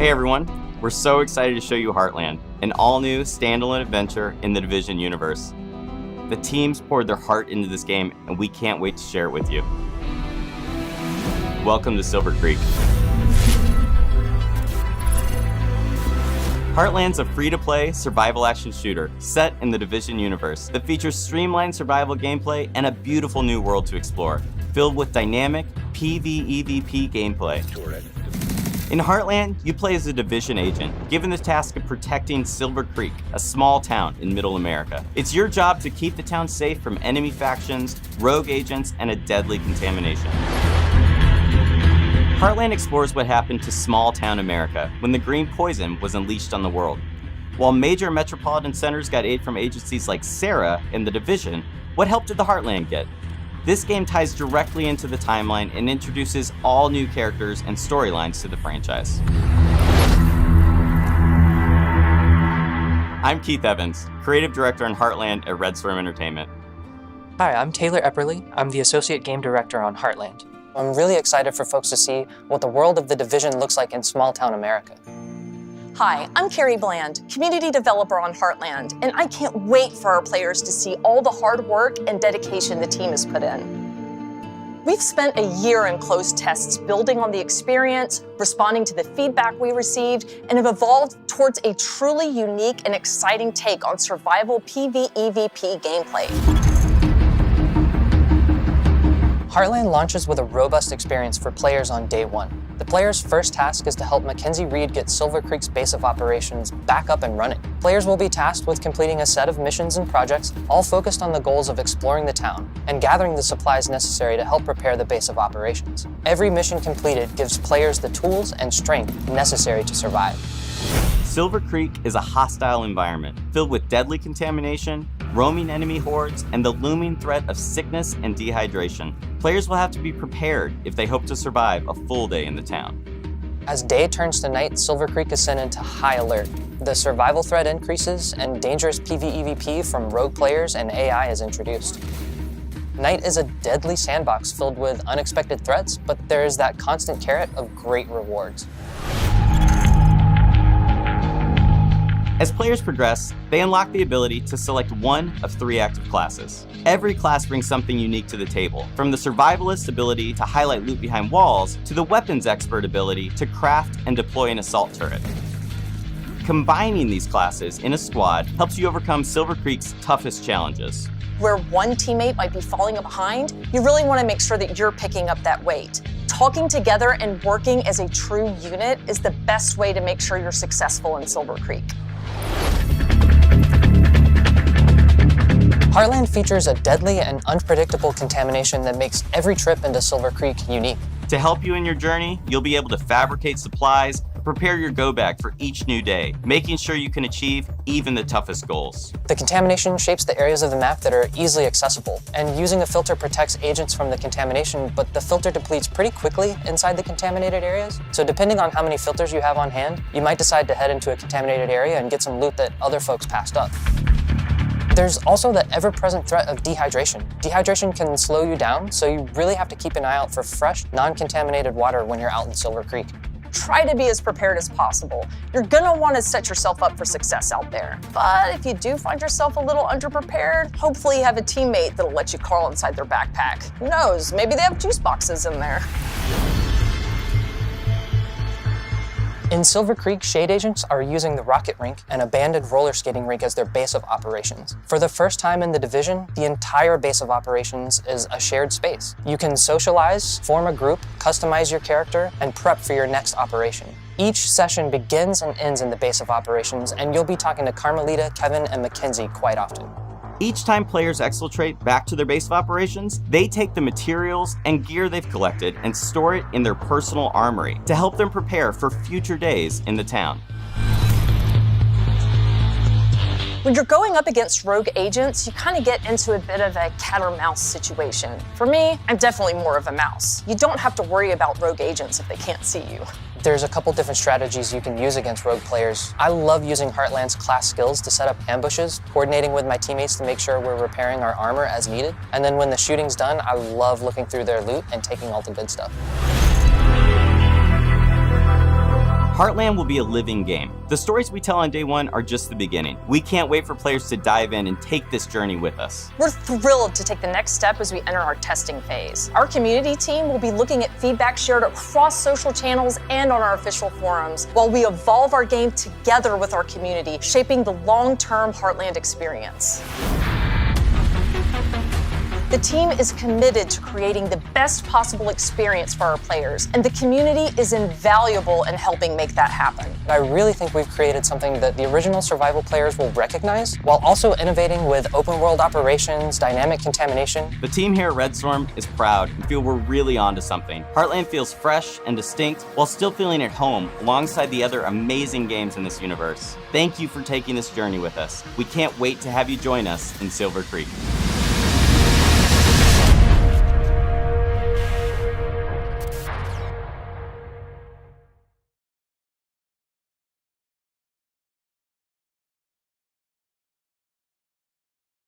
Hey everyone, we're so excited to show you Heartland, an all-new standalone adventure in the Division universe. The teams poured their heart into this game, and we can't wait to share it with you. Welcome to Silver Creek. Heartland's a free-to-play survival action shooter set in the Division universe that features streamlined survival gameplay and a beautiful new world to explore, filled with dynamic PvEvP gameplay. In Heartland, you play as a Division agent, given the task of protecting Silver Creek, a small town in Middle America. It's your job to keep the town safe from enemy factions, rogue agents, and a deadly contamination. Heartland explores what happened to small town America when the green poison was unleashed on the world. While major metropolitan centers got aid from agencies like Sarah and the Division, what help did the Heartland get? This game ties directly into the timeline and introduces all new characters and storylines to the franchise. I'm Keith Evans, Creative Director on Heartland at Red Storm Entertainment. Hi, I'm Taylor Epperly. I'm the Associate Game Director on Heartland. I'm really excited for folks to see what the world of the Division looks like in small-town America. Hi, I'm Carrie Bland, Community Developer on Heartland, and I can't wait for our players to see all the hard work and dedication the team has put in. We've spent a year in closed tests building on the experience, responding to the feedback we received, and have evolved towards a truly unique and exciting take on survival PvEvP gameplay. Heartland launches with a robust experience for players on day one. The player's first task is to help Mackenzie Reed get Silver Creek's base of operations back up and running. Players will be tasked with completing a set of missions and projects, all focused on the goals of exploring the town and gathering the supplies necessary to help prepare the base of operations. Every mission completed gives players the tools and strength necessary to survive. Silver Creek is a hostile environment filled with deadly contamination, roaming enemy hordes, and the looming threat of sickness and dehydration. Players will have to be prepared if they hope to survive a full day in the town. As day turns to night, Silver Creek is sent into high alert. The survival threat increases, and dangerous PvEvP from rogue players and AI is introduced. Night is a deadly sandbox filled with unexpected threats, but there is that constant carrot of great rewards. As players progress, they unlock the ability to select one of 3 active classes. Every class brings something unique to the table, from the survivalist ability to highlight loot behind walls, to the weapons expert ability to craft and deploy an assault turret. Combining these classes in a squad helps you overcome Silver Creek's toughest challenges. Where one teammate might be falling behind, you really want to make sure that you're picking up that weight. Talking together and working as a true unit is the best way to make sure you're successful in Silver Creek. Heartland features a deadly and unpredictable contamination that makes every trip into Silver Creek unique. To help you in your journey, you'll be able to fabricate supplies, prepare your go bag for each new day, making sure you can achieve even the toughest goals. The contamination shapes the areas of the map that are easily accessible, and using a filter protects agents from the contamination, but the filter depletes pretty quickly inside the contaminated areas. So depending on how many filters you have on hand, you might decide to head into a contaminated area and get some loot that other folks passed up. There's also the ever-present threat of dehydration. Dehydration can slow you down, so you really have to keep an eye out for fresh, non-contaminated water when you're out in Silver Creek. Try to be as prepared as possible. You're gonna want to set yourself up for success out there. But if you do find yourself a little underprepared, hopefully you have a teammate that'll let you crawl inside their backpack. Who knows, maybe they have juice boxes in there. In Silver Creek, Shade Agents are using the rocket rink and abandoned roller skating rink as their base of operations. For the first time in the Division, the entire base of operations is a shared space. You can socialize, form a group, customize your character, and prep for your next operation. Each session begins and ends in the base of operations, and you'll be talking to Carmelita, Kevin, and Mackenzie quite often. Each time players exfiltrate back to their base of operations, they take the materials and gear they've collected and store it in their personal armory to help them prepare for future days in the town. When you're going up against rogue agents, you kind of get into a bit of a cat or mouse situation. For me, I'm definitely more of a mouse. You don't have to worry about rogue agents if they can't see you. There's a couple different strategies you can use against rogue players. I love using Heartland's class skills to set up ambushes, coordinating with my teammates to make sure we're repairing our armor as needed. And then when the shooting's done, I love looking through their loot and taking all the good stuff. Heartland will be a living game. The stories we tell on day one are just the beginning. We can't wait for players to dive in and take this journey with us. We're thrilled to take the next step as we enter our testing phase. Our community team will be looking at feedback shared across social channels and on our official forums, while we evolve our game together with our community, shaping the long-term Heartland experience. The team is committed to creating the best possible experience for our players, and the community is invaluable in helping make that happen. I really think we've created something that the original survival players will recognize, while also innovating with open world operations, dynamic contamination. The team here at Red Storm is proud and feel we're really onto something. Heartland feels fresh and distinct while still feeling at home alongside the other amazing games in this universe. Thank you for taking this journey with us. We can't wait to have you join us in Silver Creek.